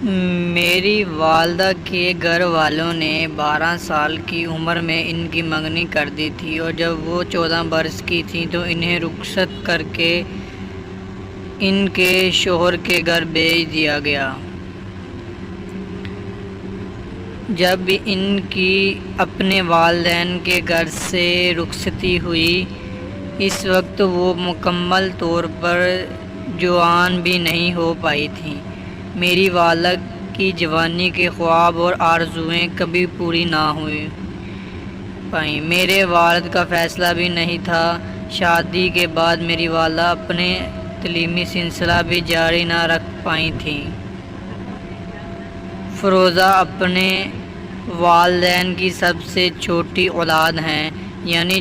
میری والدہ کے گھر والوں نے 12 سال کی عمر میں ان کی منگنی کر دی تھی، اور جب وہ 14 برس کی تھیں تو انہیں رخصت کر کے ان کے شوہر کے گھر بھیج دیا گیا۔ جب ان کی اپنے والدین کے گھر سے رخصتی ہوئی، اس وقت وہ مکمل طور پر جوان بھی نہیں ہو پائی تھیں۔ میری والدہ کی جوانی کے خواب اور آرزوئیں کبھی پوری نہ ہو پائیں۔ میرے والد کا فیصلہ بھی نہیں تھا۔ شادی کے بعد میری والدہ اپنے تعلیمی سلسلہ بھی جاری نہ رکھ پائی تھیں۔ فروزہ اپنے والدین کی سب سے چھوٹی اولاد ہیں، یعنی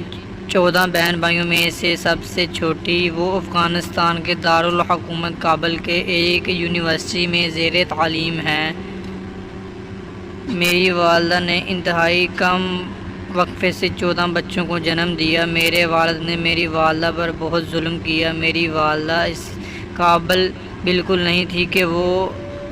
14 بہن بھائیوں میں سے سب سے چھوٹی۔ وہ افغانستان کے دارالحکومت کابل کے ایک یونیورسٹی میں زیر تعلیم ہیں۔ میری والدہ نے انتہائی کم وقفے سے 14 بچوں کو جنم دیا۔ میرے والد نے میری والدہ پر بہت ظلم کیا۔ میری والدہ اس قابل بالکل نہیں تھی کہ وہ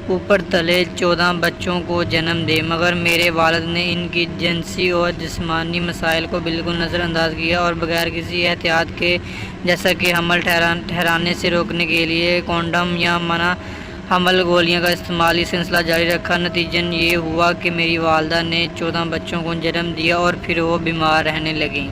اوپر تلے 14 بچوں کو جنم دے، مگر میرے والد نے ان کی جنسی اور جسمانی مسائل کو بالکل نظر انداز کیا اور بغیر کسی احتیاط کے، جیسا کہ حمل ٹھہرانے سے روکنے کے لیے کونڈم یا منع حمل گولیاں کا استعمال، یہ سلسلہ جاری رکھا۔ نتیجتاً یہ ہوا کہ میری والدہ نے 14 بچوں کو جنم دیا اور پھر وہ بیمار رہنے لگیں۔